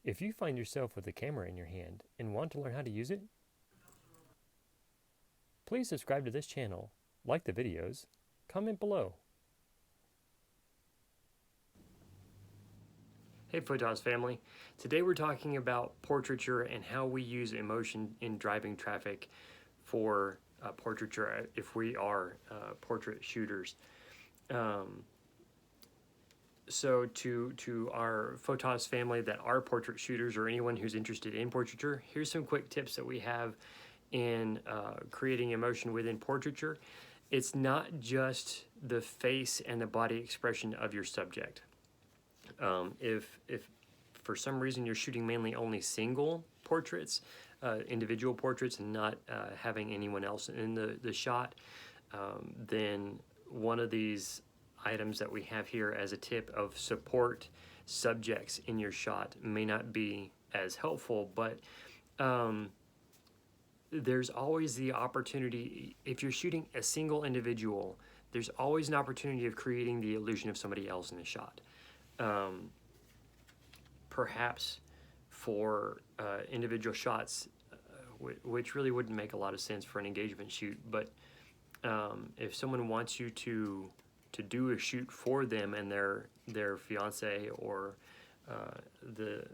If you find yourself with a camera in your hand and want to learn how to use it, please subscribe to this channel, like the videos, comment below. Hey Photos family, today we're talking about portraiture and how we use emotion in driving traffic for portraiture if we are portrait shooters. So to our Photos family that are portrait shooters or anyone who's interested in portraiture, here's some quick tips that we have in creating emotion within portraiture. It's not just the face and the body expression of your subject. If for some reason you're shooting mainly only single portraits, individual portraits, and not having anyone else in the shot, then one of these items that we have here as a tip of support subjects in your shot may not be as helpful, but there's always the opportunity, if you're shooting a single individual, there's always an opportunity of creating the illusion of somebody else in the shot. Perhaps for individual shots, which really wouldn't make a lot of sense for an engagement shoot, but if someone wants you to do a shoot for them and their fiance or the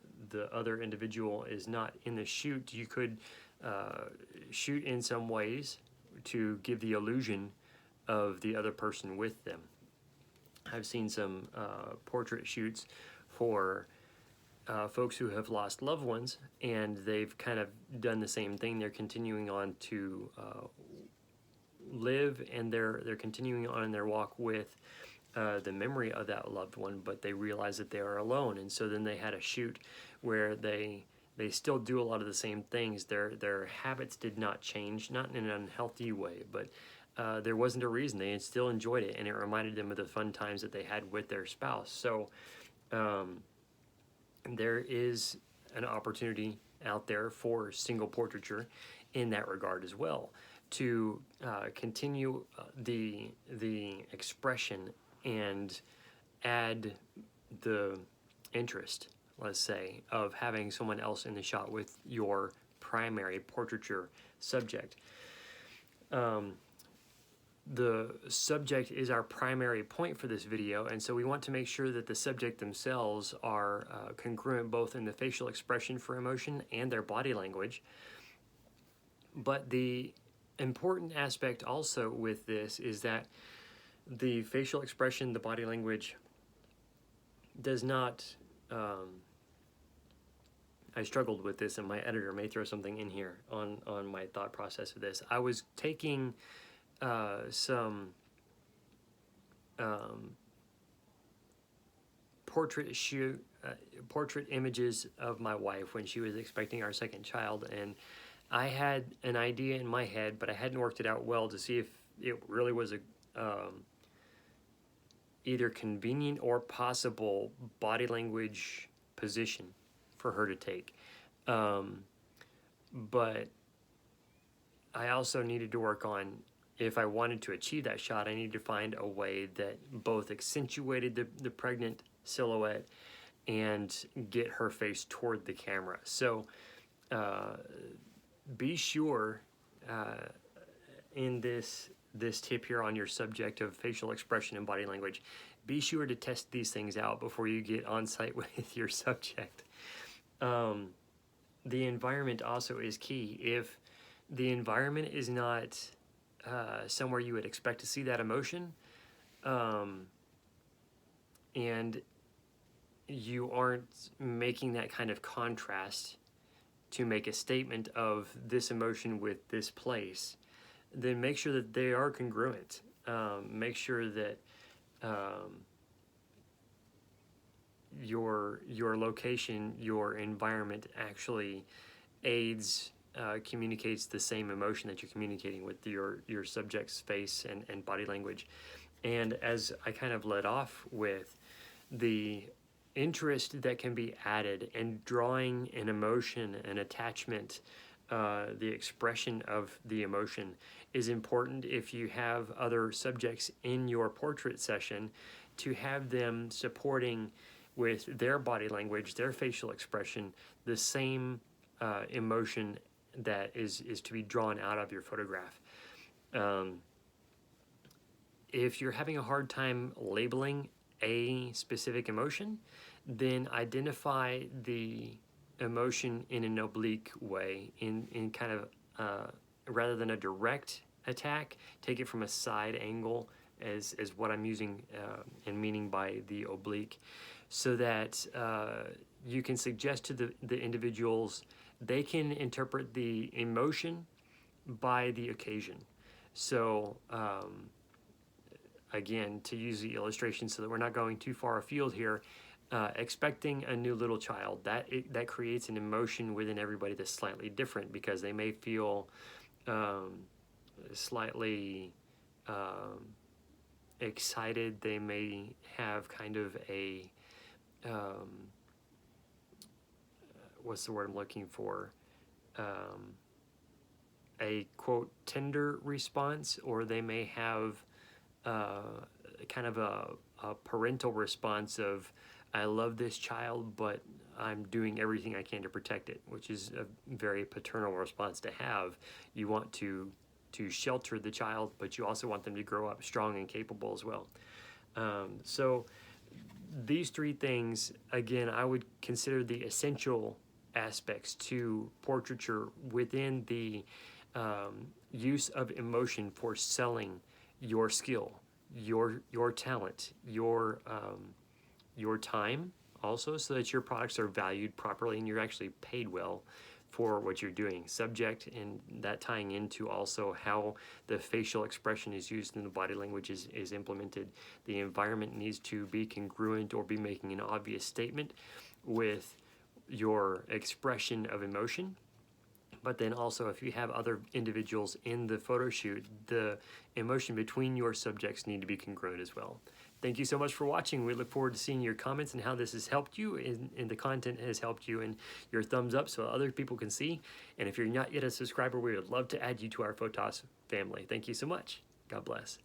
other individual is not in the shoot, you could shoot in some ways to give the illusion of the other person with them. I've seen some portrait shoots for folks who have lost loved ones, and they've kind of done the same thing. They're continuing on to live, and they're continuing on in their walk with the memory of that loved one, but they realize that they are alone, and so then they had a shoot where they still do a lot of the same things. Their habits did not change, not in an unhealthy way, but there wasn't a reason. They still enjoyed it, and it reminded them of the fun times that they had with their spouse. So there is an opportunity out there for single portraiture in that regard as well, to continue the expression and add the interest, let's say, of having someone else in the shot with your primary portraiture subject. The subject is our primary point for this video, and so we want to make sure that the subject themselves are congruent both in the facial expression for emotion and their body language. But the important aspect also with this is that the facial expression, the body language, does not, I struggled with this, and my editor may throw something in here on my thought process of this. I was taking some portrait images of my wife when she was expecting our second child, and I had an idea in my head, but I hadn't worked it out well to see if it really was a either convenient or possible body language position for her to take. But I also needed to work on, if I wanted to achieve that shot, I needed to find a way that both accentuated the pregnant silhouette and get her face toward the camera. So be sure in this tip here on your subject of facial expression and body language, be sure to test these things out before you get on site with your subject. The environment also is key. If the environment is not somewhere you would expect to see that emotion, and you aren't making that kind of contrast to make a statement of this emotion with this place, then make sure that they are congruent. Make sure that your location, your environment actually aids, communicates the same emotion that you're communicating with your subject's face and body language. And as I kind of led off with, the interest that can be added and drawing an emotion, an attachment, the expression of the emotion is important if you have other subjects in your portrait session, to have them supporting with their body language, their facial expression, the same emotion that is to be drawn out of your photograph. If you're having a hard time labeling a specific emotion, then identify the emotion in an oblique way, in kind of rather than a direct attack, take it from a side angle as what I'm using and meaning by the oblique, so that you can suggest to the individuals, they can interpret the emotion by the occasion. So again, to use the illustration so that we're not going too far afield here, expecting a new little child, that creates an emotion within everybody that's slightly different, because they may feel slightly excited. They may have kind of a what's the word I'm looking for? A quote tender response, or they may have kind of a parental response of, I love this child, but I'm doing everything I can to protect it, which is a very paternal response to have. You want to shelter the child, but you also want them to grow up strong and capable as well. So these three things, again, I would consider the essential aspects to portraiture within the use of emotion for selling your skill, your talent, your time also, so that your products are valued properly and you're actually paid well for what you're doing. Subject, and that tying into also how the facial expression is used and the body language is implemented. The environment needs to be congruent or be making an obvious statement with your expression of emotion. But then also, if you have other individuals in the photo shoot, the emotion between your subjects need to be congruent as well. Thank you so much for watching. We look forward to seeing your comments and how this has helped you, and the content has helped you, and your thumbs up so other people can see. And if you're not yet a subscriber, we would love to add you to our Photos family. Thank you so much. God bless.